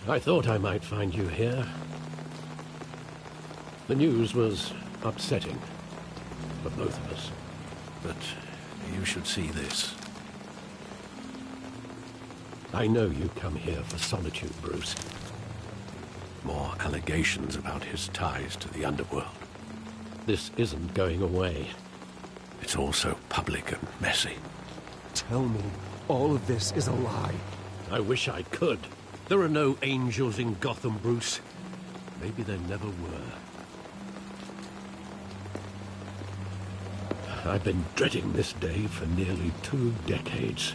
I thought I might find you here. The news was upsetting for both of us. But you should see this. I know you come here for solitude, Bruce. More allegations about his ties to the underworld. This isn't going away. It's all so public and messy. Tell me, all of this is a lie. I wish I could. There are no angels in Gotham, Bruce. Maybe there never were. I've been dreading this day for nearly 2 decades.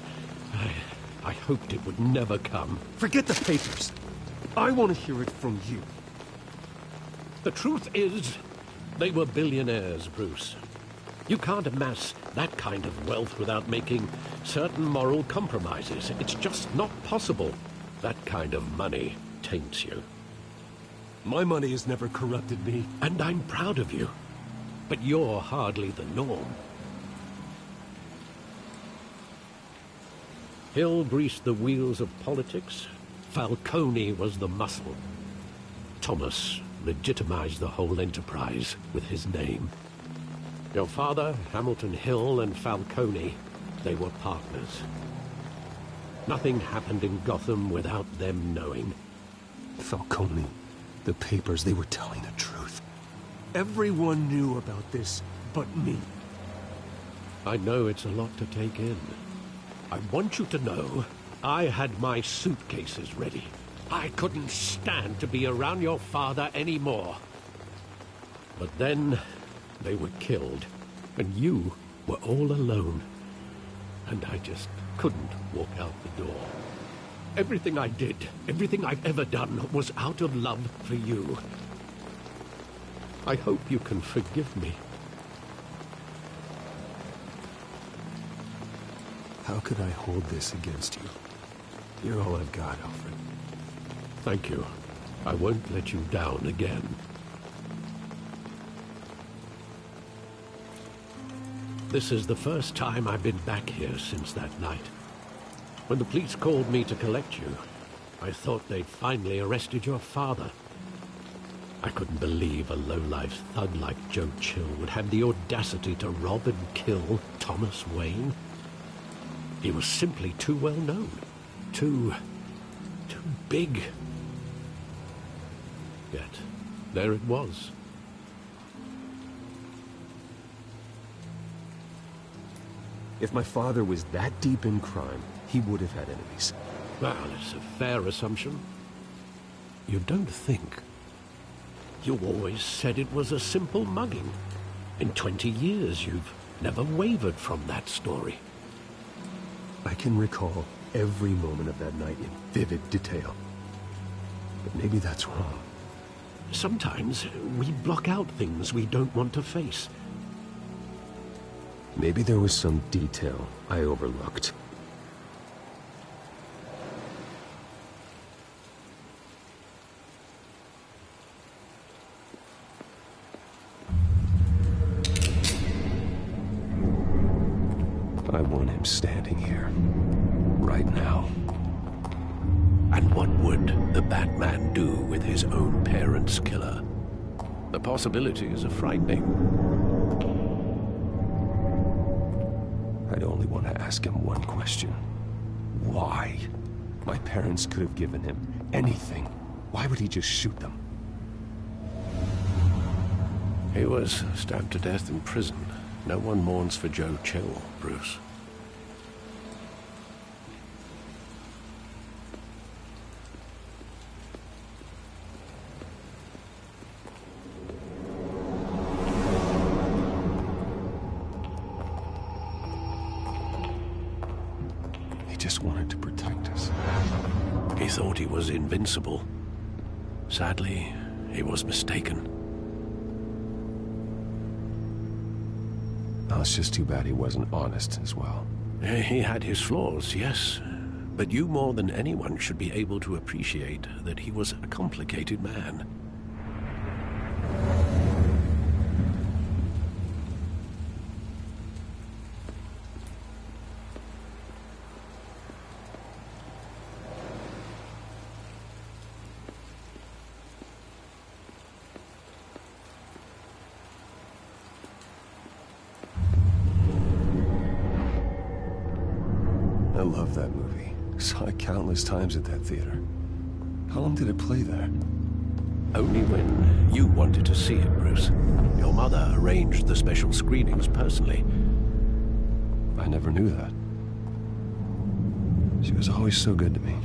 I hoped it would never come. Forget the papers. I want to hear it from you. The truth is, they were billionaires, Bruce. You can't amass that kind of wealth without making certain moral compromises. It's just not possible. That kind of money taints you. My money has never corrupted me. And I'm proud of you. But you're hardly the norm. Hill greased the wheels of politics. Falcone was the muscle. Thomas legitimized the whole enterprise with his name. Your father, Hamilton Hill, and Falcone, they were partners. Nothing happened in Gotham without them knowing. Falcone, the papers, they were telling the truth. Everyone knew about this but me. I know it's a lot to take in. I want you to know I had my suitcases ready. I couldn't stand to be around your father anymore. But then they were killed, and you were all alone. And I just couldn't walk out the door. Everything I did, everything I've ever done, was out of love for you. I hope you can forgive me. How could I hold this against you? You're all I've got, Alfred. Thank you. I won't let you down again. This is the first time I've been back here since that night. When the police called me to collect you, I thought they'd finally arrested your father. I couldn't believe a low-life thug like Joe Chill would have the audacity to rob and kill Thomas Wayne. He was simply too well known. Too big. Yet, there it was. If my father was that deep in crime, he would have had enemies. Well, it's a fair assumption. You don't think. You always said it was a simple mugging. In 20 years, you've never wavered from that story. I can recall every moment of that night in vivid detail. But maybe that's wrong. Sometimes we block out things we don't want to face. Maybe there was some detail I overlooked. I want him standing here, right now. And what would the Batman do with his own parents' killer? The possibilities are frightening. I'd only want to ask him one question. Why? My parents could have given him anything. Why would he just shoot them? He was stabbed to death in prison. No one mourns for Joe Chill, Bruce. He just wanted to protect us. He thought he was invincible. Sadly, he was mistaken. Oh, it's just too bad he wasn't honest as well. He had his flaws, yes. But you more than anyone should be able to appreciate that he was a complicated man. Saw it countless times at that theater. How long did it play there? Only when you wanted to see it, Bruce. Your mother arranged the special screenings personally. I never knew that. She was always so good to me.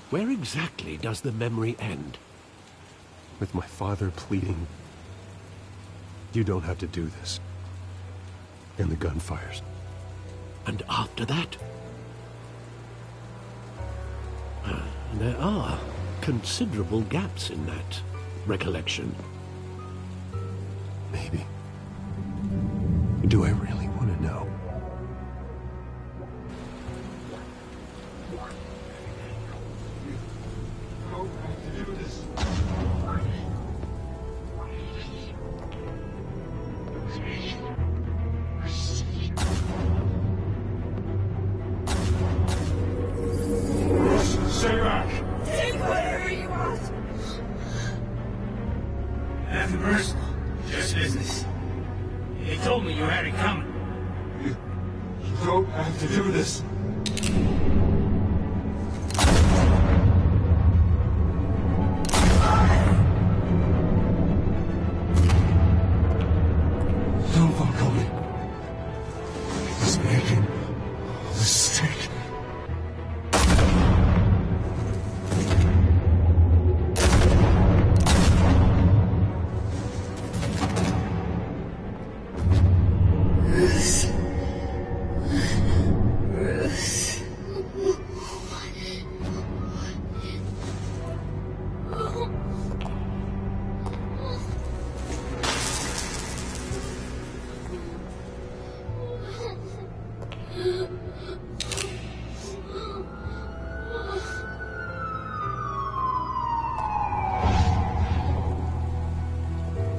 Where exactly does the memory end? With my father pleading, "You don't have to do this." And the gunfires. And after that? There are considerable gaps in that recollection. Maybe. Do I really want to know?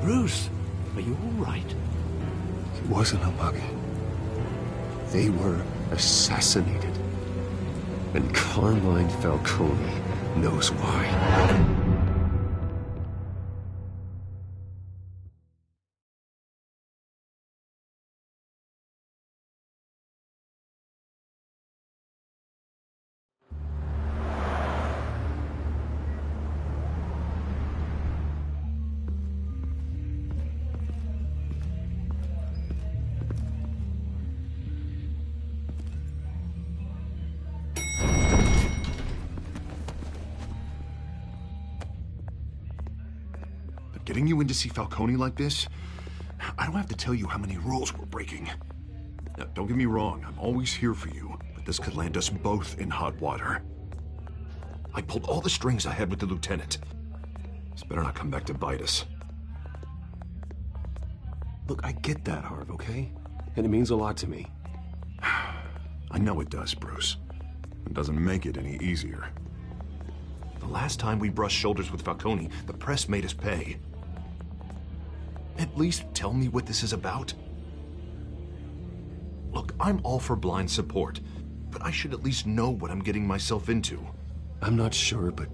Bruce, are you all right? It wasn't a mug. They were assassinated. And Carmine Falcone knows why. Getting you in to see Falcone like this, I don't have to tell you how many rules we're breaking. Now, don't get me wrong, I'm always here for you, but this could land us both in hot water. I pulled all the strings I had with the lieutenant. This better not come back to bite us. Look, I get that, Harv, okay? And it means a lot to me. I know it does, Bruce. It doesn't make it any easier. The last time we brushed shoulders with Falcone, the press made us pay. At least tell me what this is about. Look, I'm all for blind support, but I should at least know what I'm getting myself into. I'm not sure, but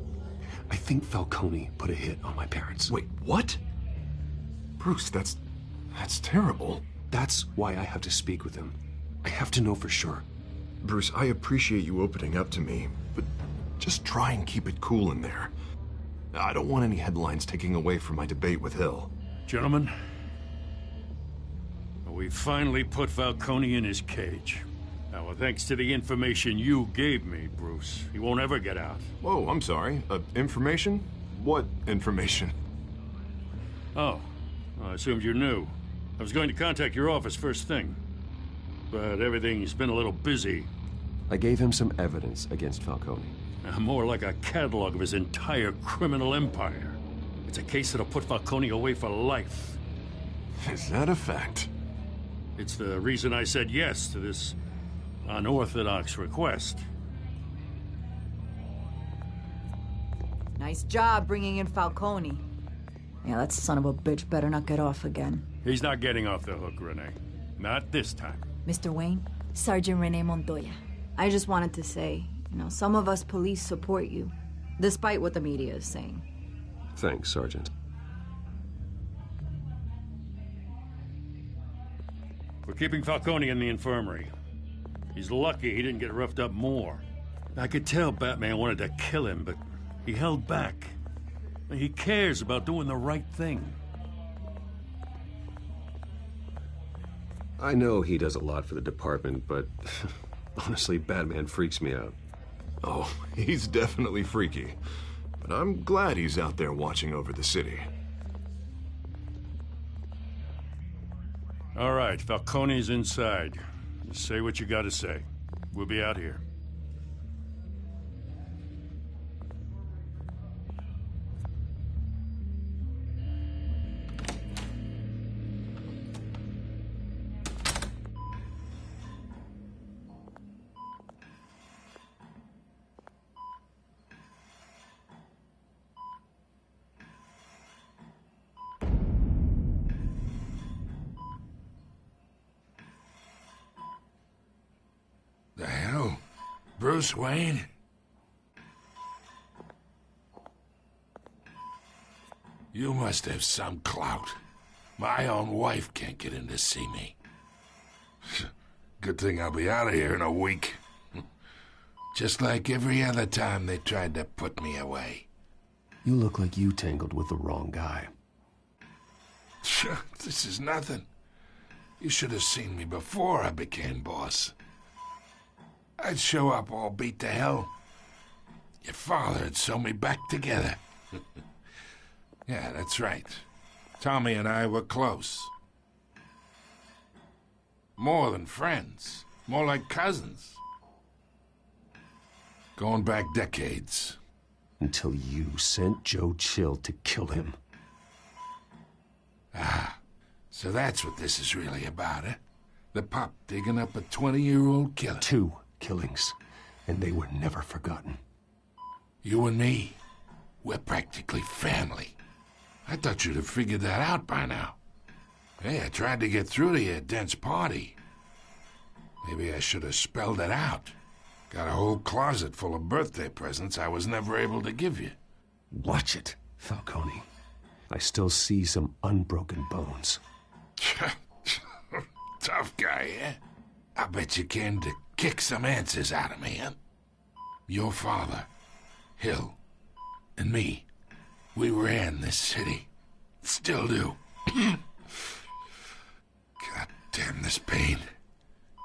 I think Falcone put a hit on my parents. Wait, what? Bruce, that's terrible. That's why I have to speak with him. I have to know for sure. Bruce, I appreciate you opening up to me, but just try and keep it cool in there. I don't want any headlines taking away from my debate with Hill. Gentlemen, we finally put Falcone in his cage. Now, thanks to the information you gave me, Bruce, he won't ever get out. Whoa, I'm sorry. Information? What information? Oh, I assumed you knew. I was going to contact your office first thing, but everything's been a little busy. I gave him some evidence against Falcone. More like a catalog of his entire criminal empire. It's a case that'll put Falcone away for life. Is that a fact? It's the reason I said yes to this unorthodox request. Nice job bringing in Falcone. Yeah, that son of a bitch better not get off again. He's not getting off the hook, Renee. Not this time. Mr. Wayne, Sergeant Renee Montoya. I just wanted to say, You know, some of us police support you, despite what the media is saying. Thanks, Sergeant. We're keeping Falcone in the infirmary. He's lucky he didn't get roughed up more. I could tell Batman wanted to kill him, but he held back. He cares about doing the right thing. I know he does a lot for the department, but honestly, Batman freaks me out. Oh, he's definitely freaky. But I'm glad he's out there watching over the city. All right, Falcone's inside. Just say what you gotta say. We'll be out here. The hell? Bruce Wayne? You must have some clout. My own wife can't get in to see me. Good thing I'll be out of here in a week. Just like every other time they tried to put me away. You look like you tangled with the wrong guy. This is nothing. You should have seen me before I became boss. I'd show up all beat to hell. Your father'd sew me back together. Yeah, that's right. Tommy and I were close. More than friends. More like cousins. Going back decades. Until you sent Joe Chill to kill him. Ah, so that's what this is really about, eh? The pup digging up a 20-year-old killer. 2 killings, and they were never forgotten. You and me, we're practically family. I thought you'd have figured that out by now. Hey, I tried to get through to your dense party. Maybe I should have spelled it out. Got a whole closet full of birthday presents I was never able to give you. Watch it, Falcone. I still see some unbroken bones. Tough guy, eh? I bet you came to kick some answers out of me, huh? Your father, Hill, and me, we ran this city. Still do. God damn this pain.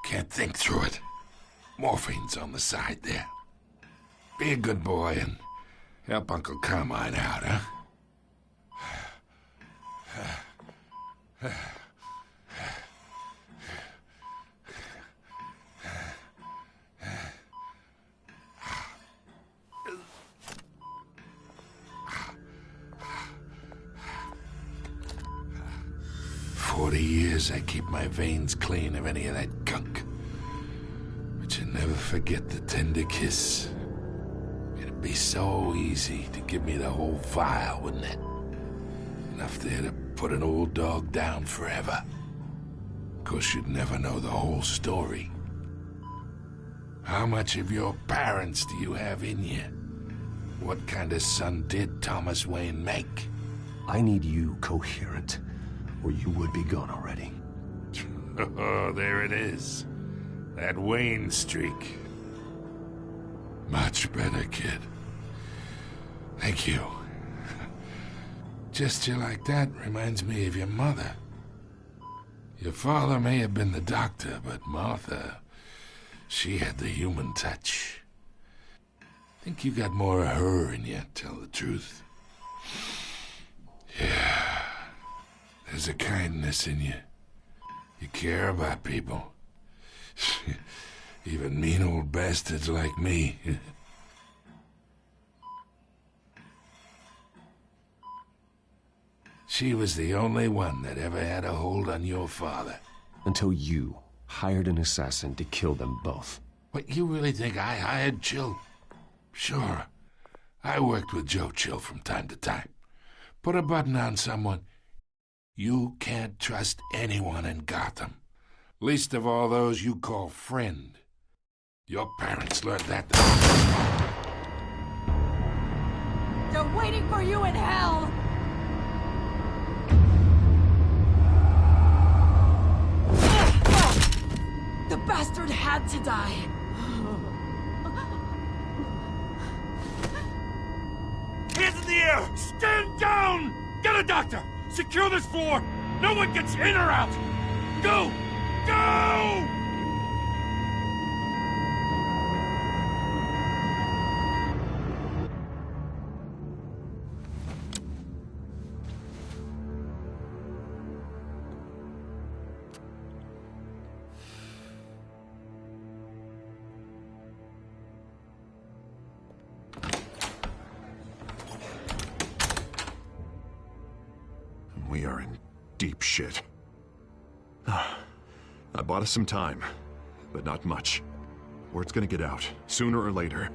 Can't think through it. Morphine's on the side there. Be a good boy and help Uncle Carmine out, huh? 40 years I keep my veins clean of any of that gunk. But you never forget the tender kiss. It'd be so easy to give me the whole vial, wouldn't it? Enough there to put an old dog down forever. Of course, you'd never know the whole story. How much of your parents do you have in you? What kind of son did Thomas Wayne make? I need you coherent, or you would be gone already. Oh, there it is. That Wayne streak. Much better, kid. Thank you. Gesture like that reminds me of your mother. Your father may have been the doctor, but Martha, she had the human touch. Think you got more of her in you, tell the truth. Yeah. There's a kindness in you. You care about people. Even mean old bastards like me. She was the only one that ever had a hold on your father. Until you hired an assassin to kill them both. What, you really think I hired Chill? Sure. I worked with Joe Chill from time to time. Put a button on someone. You can't trust anyone in Gotham. Least of all those you call friend. Your parents learned that. They're waiting for you in hell! The bastard had to die. Hands in the air! Stand down! Get a doctor! Secure this floor! No one gets in or out! Go! Go! We are in deep shit. I bought us some time, but not much. Word's gonna get out, sooner or later.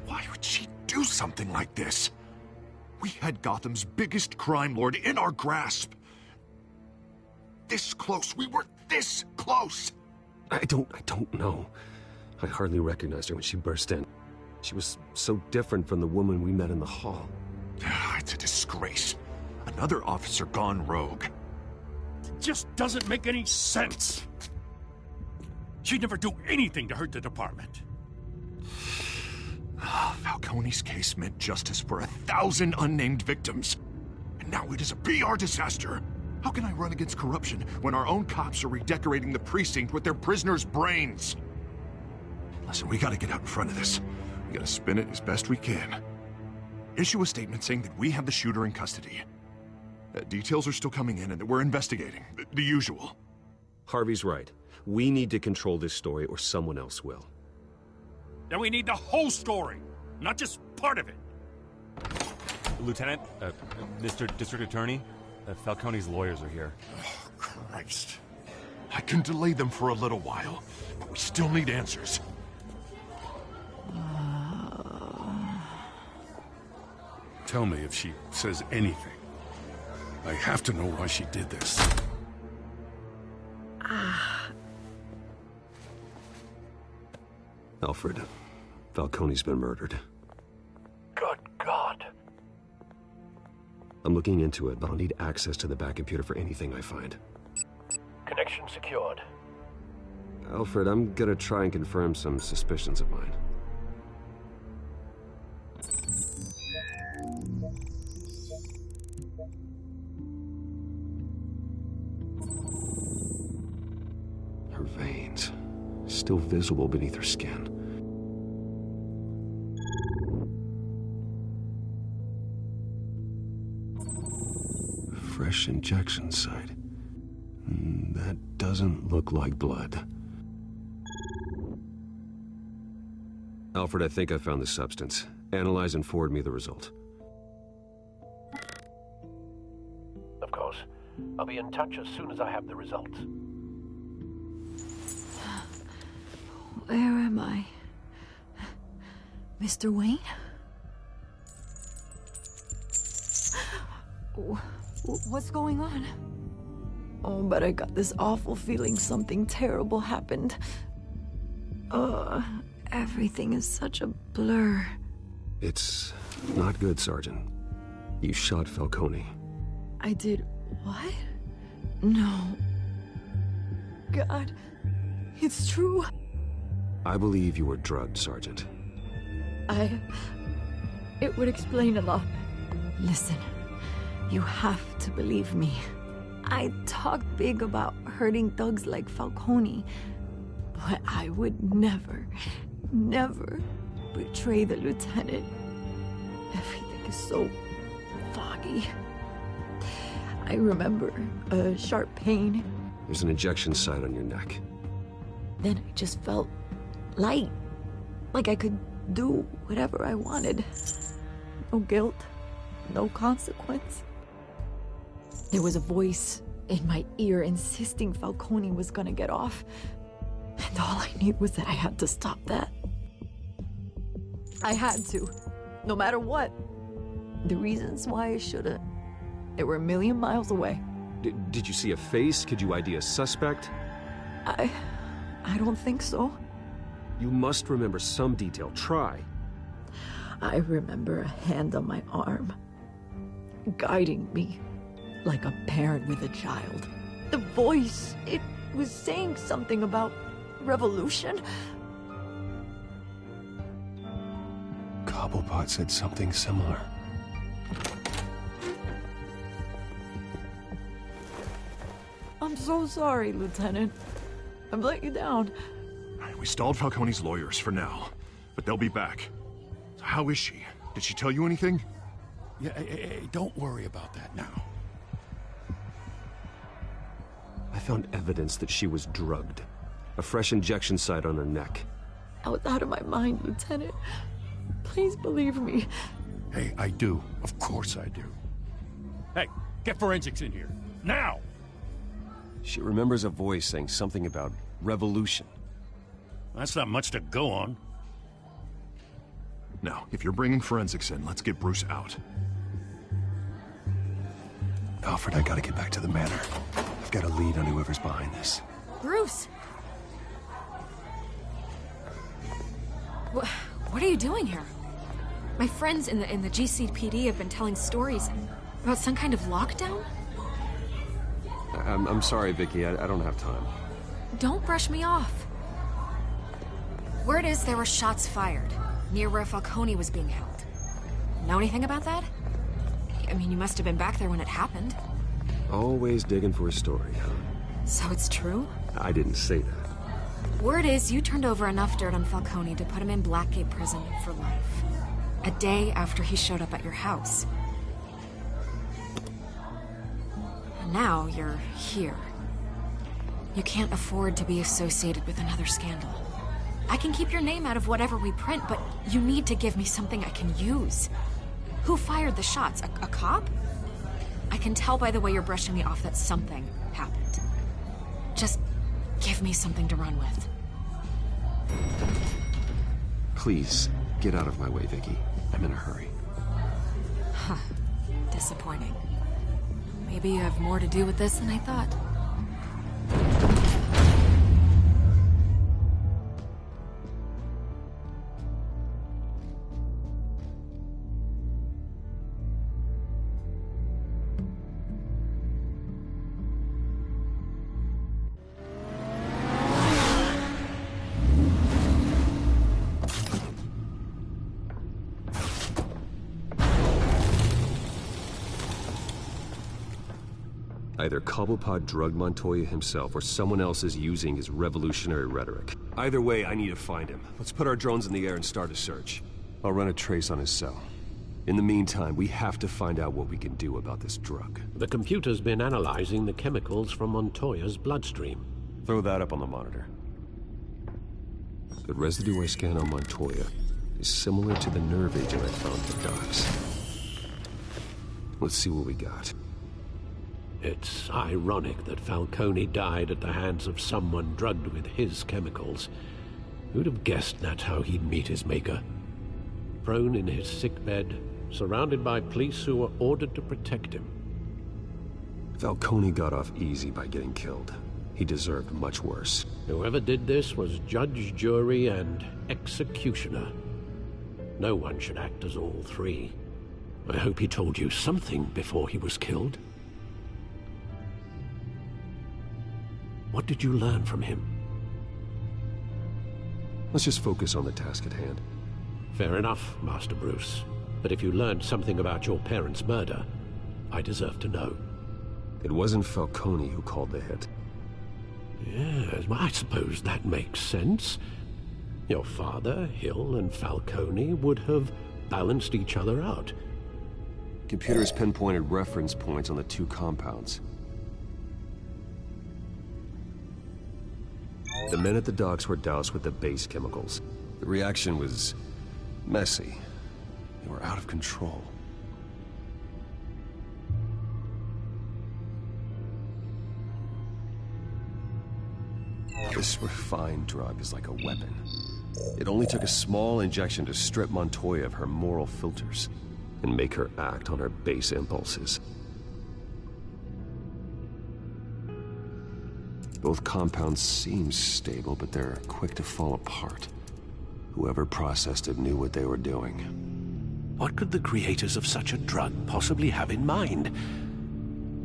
Why would she do something like this? We had Gotham's biggest crime lord in our grasp. This close, we were this close! I don't know. I hardly recognized her when she burst in. She was so different from the woman we met in the hall. It's a disgrace. Another officer gone rogue. It just doesn't make any sense. She'd never do anything to hurt the department. Falcone's case meant justice for 1,000 unnamed victims. And now it is a PR disaster. How can I run against corruption when our own cops are redecorating the precinct with their prisoners' brains? Listen, we gotta get out in front of this. We gotta spin it as best we can. Issue a statement saying that we have the shooter in custody. Details are still coming in and that we're investigating. The usual. Harvey's right. We need to control this story or someone else will. Then we need the whole story, not just part of it. Lieutenant, Mr. District Attorney, Falcone's lawyers are here. Oh, Christ. I can delay them for a little while, but we still need answers. Tell me if she says anything. I have to know why she did this. Alfred, Falcone's been murdered. Good God. I'm looking into it, but I'll need access to the back computer for anything I find. Connection secured. Alfred, I'm gonna try and confirm some suspicions of mine. Her veins, still visible beneath her skin. Fresh injection site. That doesn't look like blood. Alfred, I think I found the substance. Analyze and forward me the result. Of course. I'll be in touch as soon as I have the results. Where am I? Mr. Wayne? What's going on? Oh, but I got this awful feeling something terrible happened. Everything is such a blur. It's not good, Sergeant. You shot Falcone. I did what? No. God, it's true. I believe you were drugged, Sergeant. It would explain a lot. Listen, you have to believe me. I talked big about hurting thugs like Falcone, but I would never betray the lieutenant. Everything is so foggy. I remember a sharp pain. There's an injection site on your neck. Then I just felt light, like I could do whatever I wanted. No guilt, no consequence. There was a voice in my ear insisting Falcone was gonna get off. And all I knew was that I had to stop that. I had to, no matter what. The reasons why I shouldn't, they were a million miles away. Did you see a face? Could you ID a suspect? I don't think so. You must remember some detail. Try. I remember a hand on my arm, guiding me like a parent with a child. The voice, it was saying something about revolution. Cobblepot said something similar. I'm so sorry, Lieutenant. I've let you down. We stalled Falcone's lawyers for now, but they'll be back. So how is she? Did she tell you anything? Yeah, hey, don't worry about that now. I found evidence that she was drugged. A fresh injection site on her neck. I was out of my mind, Lieutenant. Please believe me. Hey, I do. Of course I do. Hey, get forensics in here. Now! She remembers a voice saying something about revolution. That's not much to go on. Now, if you're bringing forensics in, let's get Bruce out. Alfred, I gotta get back to the manor. I've got a lead on whoever's behind this. Bruce! What are you doing here? My friends in the GCPD have been telling stories about some kind of lockdown? I'm sorry, Vicky. I don't have time. Don't brush me off. Word is there were shots fired near where Falcone was being held. Know anything about that? I mean, you must have been back there when it happened. Always digging for a story, huh? So it's true? I didn't say that. Word is you turned over enough dirt on Falcone to put him in Blackgate Prison for life. A day after he showed up at your house. And now you're here. You can't afford to be associated with another scandal. I can keep your name out of whatever we print, but you need to give me something I can use. Who fired the shots? A cop? I can tell by the way you're brushing me off that something happened. Just give me something to run with. Please, get out of my way, Vicky. I'm in a hurry. Huh. Disappointing. Maybe you have more to do with this than I thought. Either Cobblepot drugged Montoya himself, or someone else is using his revolutionary rhetoric. Either way, I need to find him. Let's put our drones in the air and start a search. I'll run a trace on his cell. In the meantime, we have to find out what we can do about this drug. The computer's been analyzing the chemicals from Montoya's bloodstream. Throw that up on the monitor. The residue I scan on Montoya is similar to the nerve agent I found at the docks. Let's see what we got. It's ironic that Falcone died at the hands of someone drugged with his chemicals. Who'd have guessed that's how he'd meet his maker? Prone in his sickbed, surrounded by police who were ordered to protect him. Falcone got off easy by getting killed. He deserved much worse. Whoever did this was judge, jury, and executioner. No one should act as all three. I hope he told you something before he was killed. What did you learn from him? Let's just focus on the task at hand. Fair enough, Master Bruce. But if you learned something about your parents' murder, I deserve to know. It wasn't Falcone who called the hit. Yes, well, I suppose that makes sense. Your father, Hill, and Falcone would have balanced each other out. Computers pinpointed reference points on the two compounds. The men at the docks were doused with the base chemicals. The reaction was messy. They were out of control. This refined drug is like a weapon. It only took a small injection to strip Montoya of her moral filters and make her act on her base impulses. Both compounds seem stable, but they're quick to fall apart. Whoever processed it knew what they were doing. What could the creators of such a drug possibly have in mind?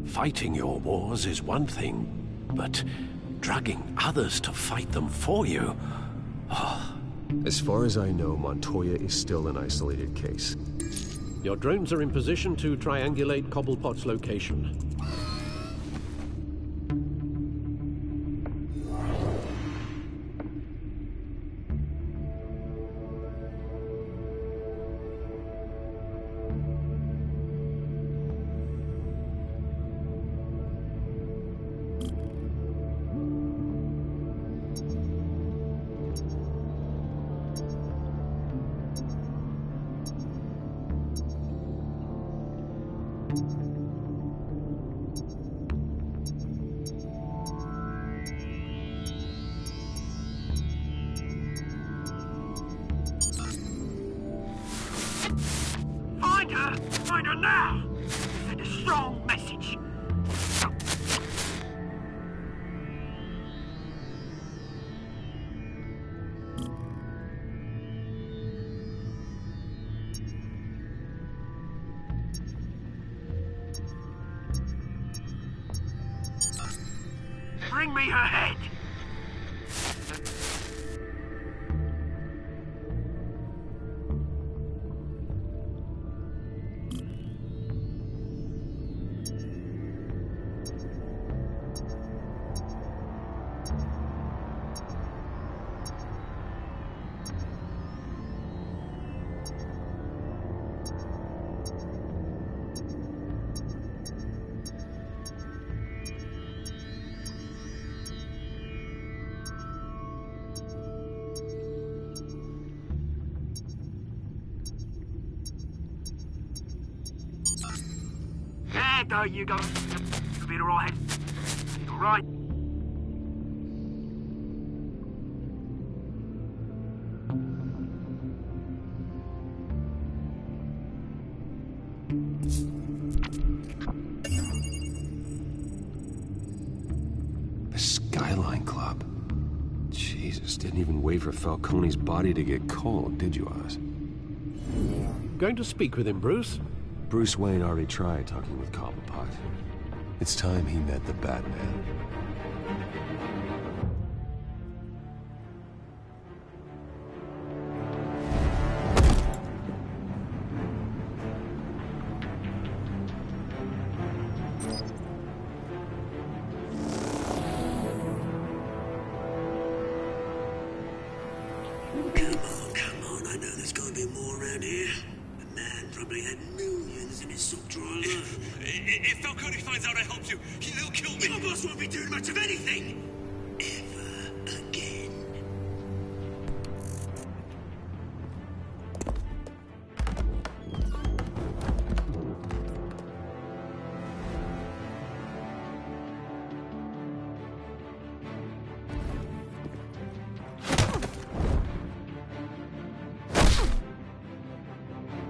Fighting your wars is one thing, but drugging others to fight them for you... Oh. As far as I know, Montoya is still an isolated case. Your drones are in position to triangulate Cobblepot's location. Find her now! Send a strong message. Bring me her head! There you go. You'll be alright. Alright. The Skyline Club. Jesus, didn't even wait for Falcone's body to get cold, did you, Oz? Going to speak with him, Bruce? Bruce Wayne already tried talking with Cobblepot. It's time he met the Batman. Come on, I know there's gonna be more around here. The man probably had millions in his sock drawer alone. If Falcone finds out I helped you, he'll kill me. Your boss won't be doing much of anything! Ever again.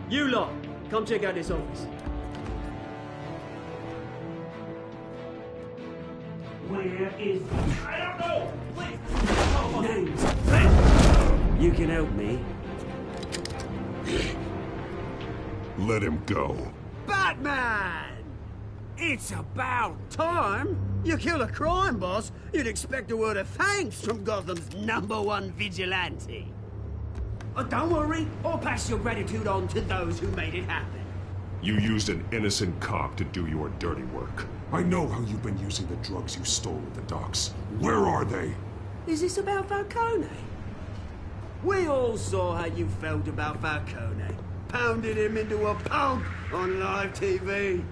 You lot, come check out this office. Where is he? I don't know. Please. Names. You can help me. Let him go. Batman! It's about time. You kill a crime boss, you'd expect a word of thanks from Gotham's #1 vigilante. Oh, don't worry, I'll pass your gratitude on to those who made it happen. You used an innocent cop to do your dirty work. I know how you've been using the drugs you stole at the docks. Where are they? Is this about Falcone? We all saw how you felt about Falcone. Pounded him into a pulp on live TV.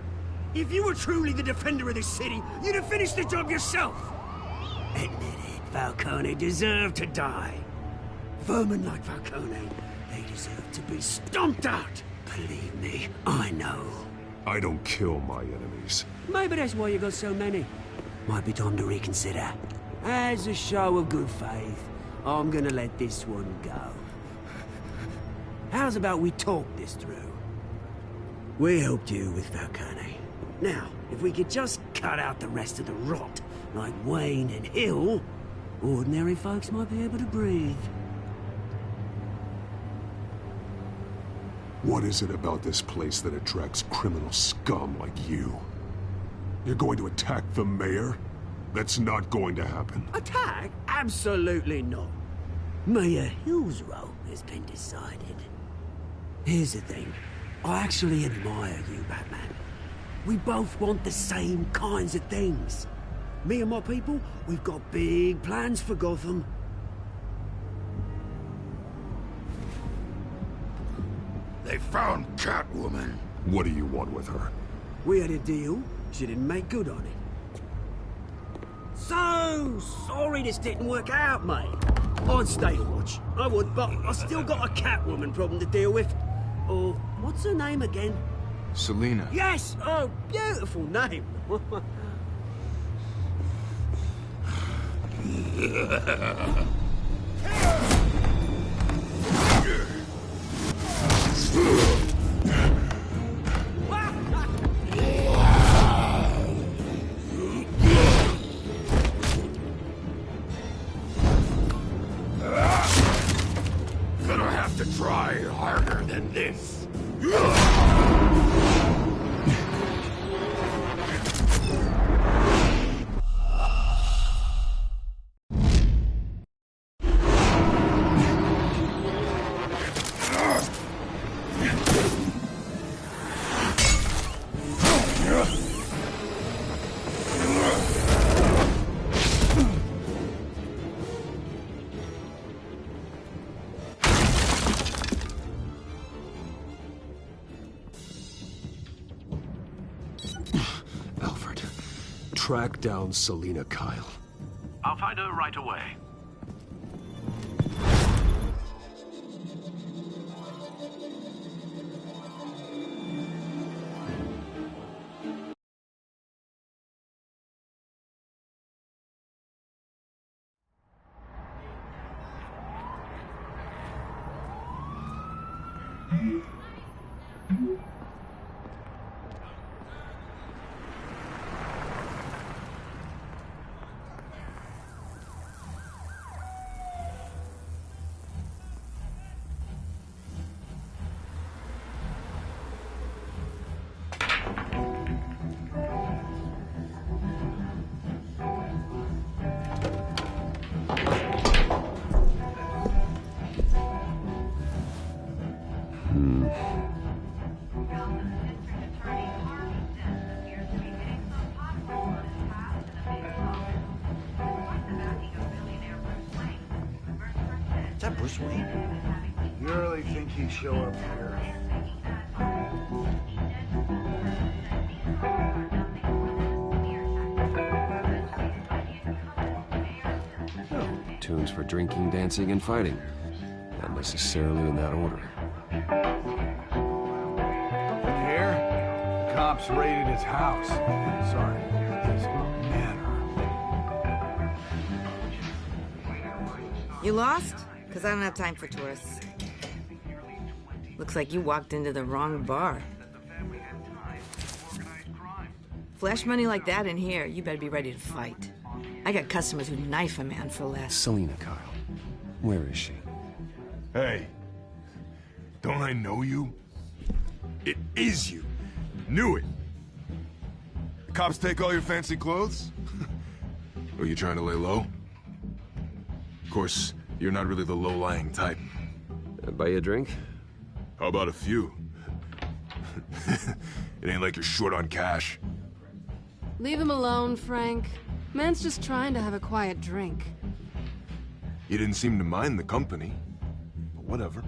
If you were truly the defender of this city, you'd have finished the job yourself. Admit it, Falcone deserved to die. Vermin like Falcone, they deserve to be stomped out. Believe me, I know. I don't kill my enemies. Maybe that's why you got so many. Might be time to reconsider. As a show of good faith, I'm gonna let this one go. How's about we talk this through? We helped you with Falcone. Now, if we could just cut out the rest of the rot, like Wayne and Hill, ordinary folks might be able to breathe. What is it about this place that attracts criminal scum like you? You're going to attack the mayor? That's not going to happen. Attack? Absolutely not. Mayor Hill's role has been decided. Here's the thing. I actually admire you, Batman. We both want the same kinds of things. Me and my people, we've got big plans for Gotham. They found Catwoman. What do you want with her? We had a deal. She didn't make good on it. So sorry this didn't work out, mate. I'd stay to watch. I would, but I still got a Catwoman problem to deal with. Oh, what's her name again? Selina. Yes! Oh, beautiful name. Gonna have to try harder than this. Track down Selina Kyle. I'll find her right away. Is that Bruce Wayne? You really think he'd show up here? Tunes for drinking, dancing, and fighting. Not necessarily in that order. Here, the cops raided his house. Sorry, his manor. You lost? Because I don't have time for tourists. Looks like you walked into the wrong bar. Flash money like that in here, you better be ready to fight. I got customers who knife a man for less. Selina Kyle. Where is she? Hey, don't I know you? It is you. Knew it. The cops take all your fancy clothes? Are you trying to lay low? Of course, you're not really the low-lying type. Buy you a drink? How about a few? It ain't like you're short on cash. Leave him alone, Frank. Man's just trying to have a quiet drink. You didn't seem to mind the company. But whatever.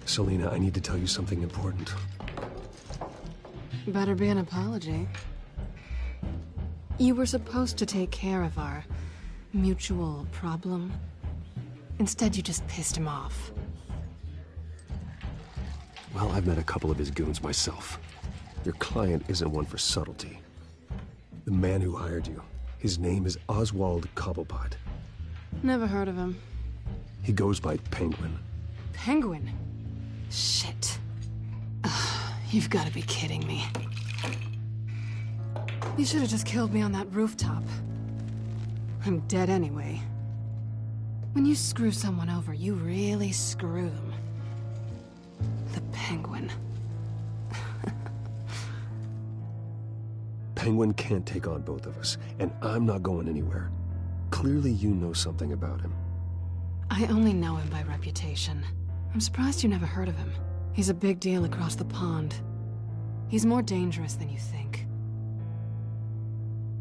Selina, I need to tell you something important. Better be an apology. You were supposed to take care of our mutual problem. Instead, you just pissed him off. Well, I've met a couple of his goons myself. Your client isn't one for subtlety. The man who hired you, his name is Oswald Cobblepot. Never heard of him. He goes by Penguin. Penguin? Shit. Ugh, you've got to be kidding me. You should have just killed me on that rooftop. I'm dead anyway. When you screw someone over, you really screw them. The Penguin. Penguin can't take on both of us, and I'm not going anywhere. Clearly you know something about him. I only know him by reputation. I'm surprised you never heard of him. He's a big deal across the pond. He's more dangerous than you think.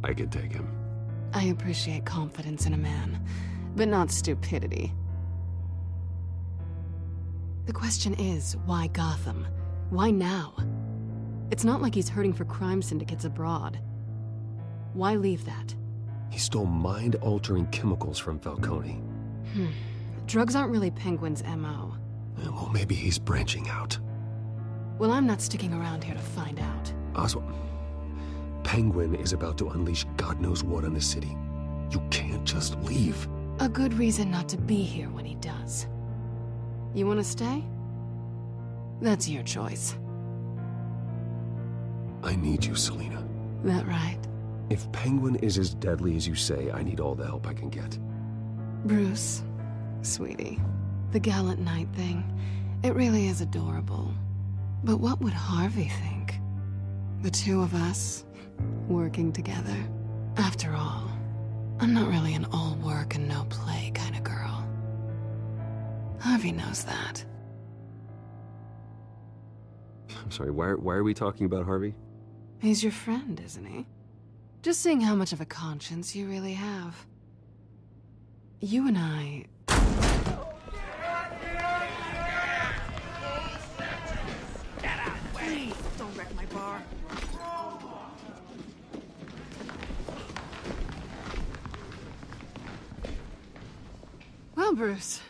I could take him. I appreciate confidence in a man, but not stupidity. The question is, why Gotham? Why now? It's not like he's hurting for crime syndicates abroad. Why leave that? He stole mind-altering chemicals from Falcone. Drugs aren't really Penguin's MO. Well, maybe he's branching out. Well, I'm not sticking around here to find out. Oswald, Penguin is about to unleash God knows what on the city. You can't just leave. A good reason not to be here when he does. You want to stay? That's your choice. I need you, Selina. That right? If Penguin is as deadly as you say, I need all the help I can get. Bruce, sweetie, the gallant knight thing, it really is adorable. But what would Harvey think? The two of us, working together. After all, I'm not really an all work and no play kind of girl. Harvey knows that. I'm sorry, why are we talking about Harvey? He's your friend, isn't he? Just seeing how much of a conscience you really have. You and I... Get out, please! Don't wreck my bar. Well, Bruce,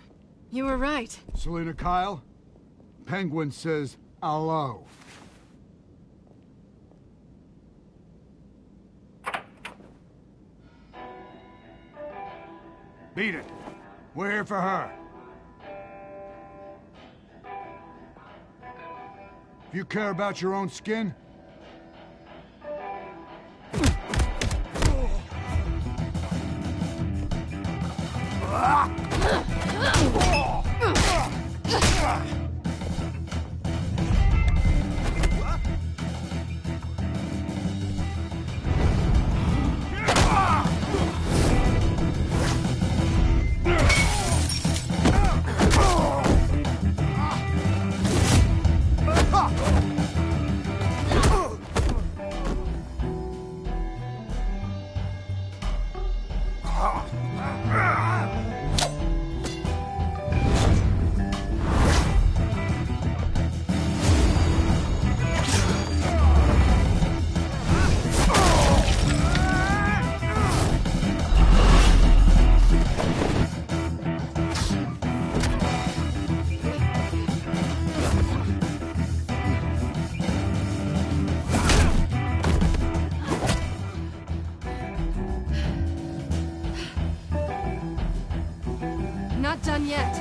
you were right. Selina Kyle, Penguin says hello. Beat it. We're here for her. If you care about your own skin, Not done yet.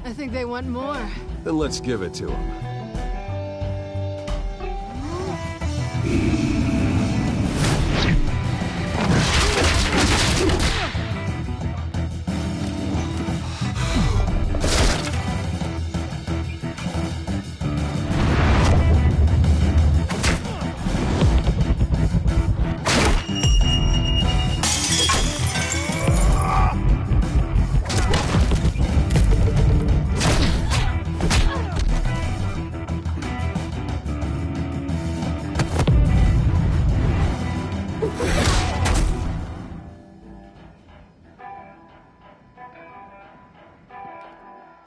I think they want more. Then let's give it to him.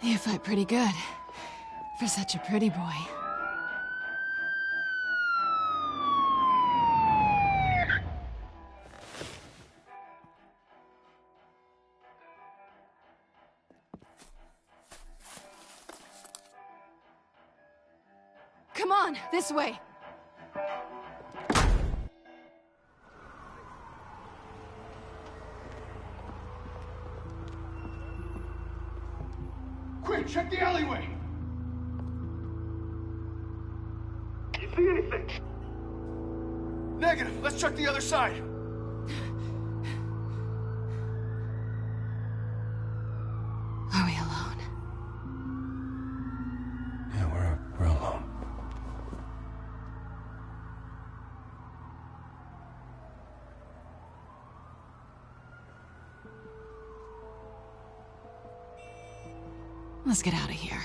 You fight pretty good. For such a pretty boy. Come on, this way. Quick, check the alleyway! You see anything? Negative. Let's check the other side. Are we alone? Yeah, we're alone. Let's get out of here.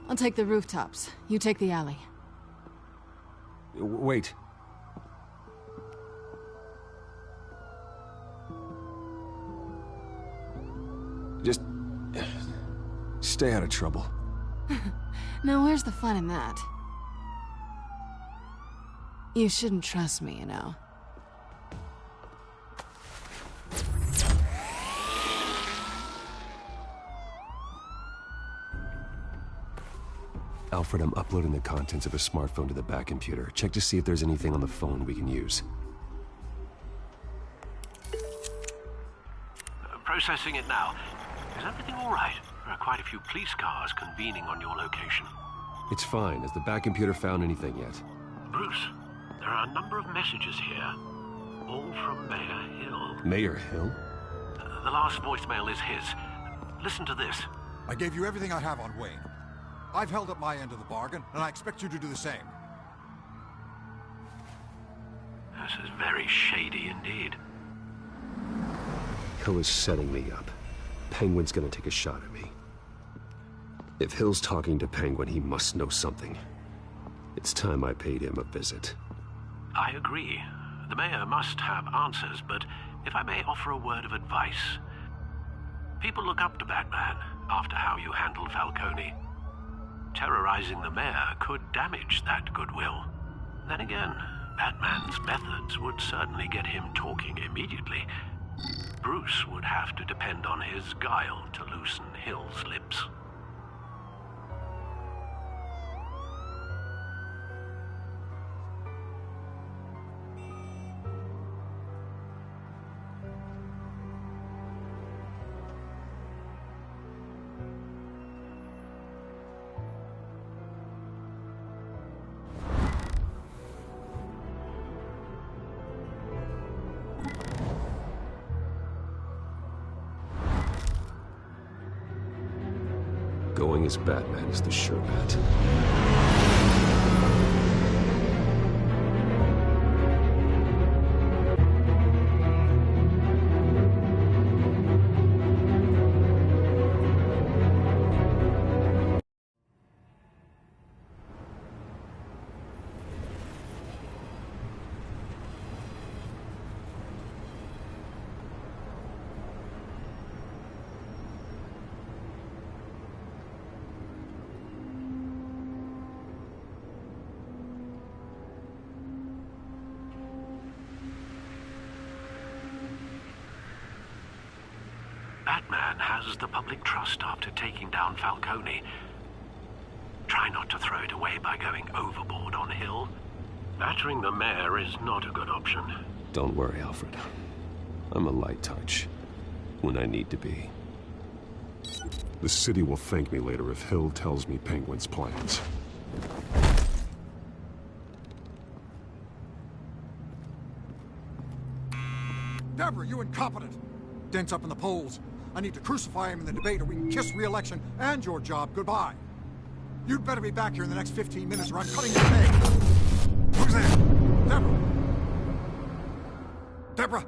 I'll take the rooftops. You take the alley. Wait. Just stay out of trouble. Now, where's the fun in that? You shouldn't trust me, you know. Alfred, I'm uploading the contents of a smartphone to the back computer. Check to see if there's anything on the phone we can use. Processing it now. Is everything all right? There are quite a few police cars convening on your location. It's fine. Has the back computer found anything yet? Bruce, there are a number of messages here, all from Mayor Hill. Mayor Hill? The last voicemail is his. Listen to this. I gave you everything I have on Wayne. I've held up my end of the bargain, and I expect you to do the same. This is very shady indeed. Hill is setting me up. Penguin's gonna take a shot at me. If Hill's talking to Penguin, he must know something. It's time I paid him a visit. I agree. The mayor must have answers, but if I may offer a word of advice. People look up to Batman after how you handled Falcone. Terrorizing the mayor could damage that goodwill. Then again, Batman's methods would certainly get him talking immediately. Bruce would have to depend on his guile to loosen Hill's lips. Going as Batman is the sure bet. Batman has the public trust after taking down Falcone. Try not to throw it away by going overboard on Hill. Battering the mayor is not a good option. Don't worry, Alfred. I'm a light touch. When I need to be. The city will thank me later if Hill tells me Penguin's plans. Deborah, you incompetent! Dents up in the polls. I need to crucify him in the debate or we can kiss re-election and your job goodbye. You'd better be back here in the next 15 minutes or I'm cutting your pay. Who's there? Deborah! Deborah!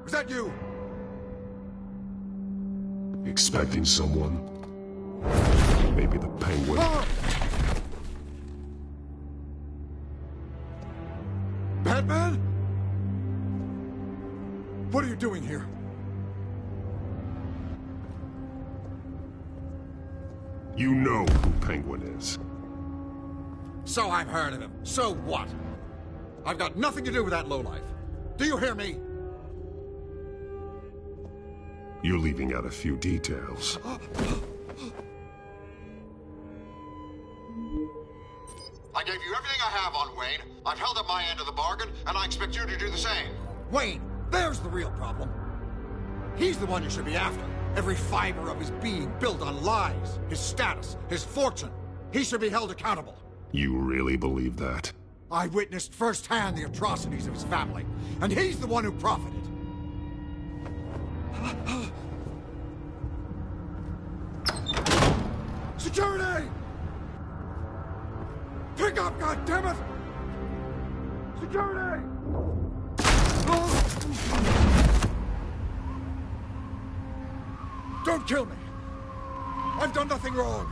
Was that you? Expecting someone? Maybe the Penguin? Ah! Batman? What are you doing here? You know who Penguin is. So I've heard of him. So what? I've got nothing to do with that lowlife. Do you hear me? You're leaving out a few details. I gave you everything I have on Wayne. I've held up my end of the bargain, and I expect you to do the same. Wayne, there's the real problem. He's the one you should be after. Every fiber of his being built on lies, his status, his fortune. He should be held accountable. You really believe that? I witnessed firsthand the atrocities of his family, and he's the one who profited. Security! Pick up, goddammit! Security! Don't kill me! I've done nothing wrong!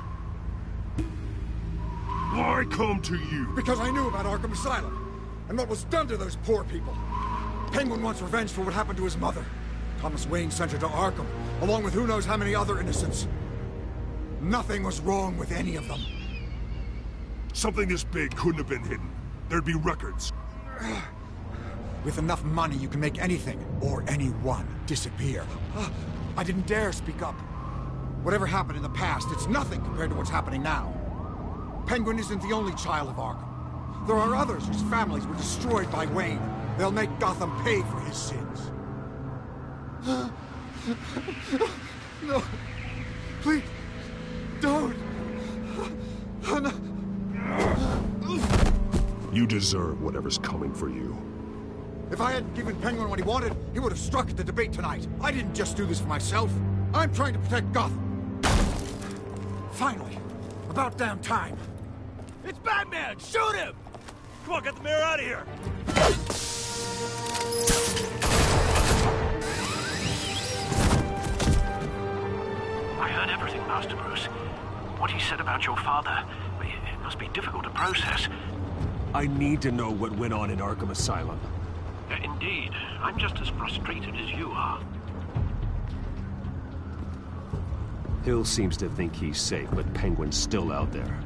Why come to you? Because I knew about Arkham Asylum, and what was done to those poor people. Penguin wants revenge for what happened to his mother. Thomas Wayne sent her to Arkham, along with who knows how many other innocents. Nothing was wrong with any of them. Something this big couldn't have been hidden. There'd be records. With enough money, you can make anything, or anyone, disappear. I didn't dare speak up. Whatever happened in the past, it's nothing compared to what's happening now. Penguin isn't the only child of Arkham. There are others whose families were destroyed by Wayne. They'll make Gotham pay for his sins. No. Please. Don't. No. You deserve whatever's coming for you. If I hadn't given Penguin what he wanted, he would have struck at the debate tonight. I didn't just do this for myself. I'm trying to protect Gotham. Finally. About damn time. It's Batman! Shoot him! Come on, get the mayor out of here! I heard everything, Master Bruce. What he said about your father, it must be difficult to process. I need to know what went on in Arkham Asylum. Indeed. I'm just as frustrated as you are. Hill seems to think he's safe, but Penguin's still out there.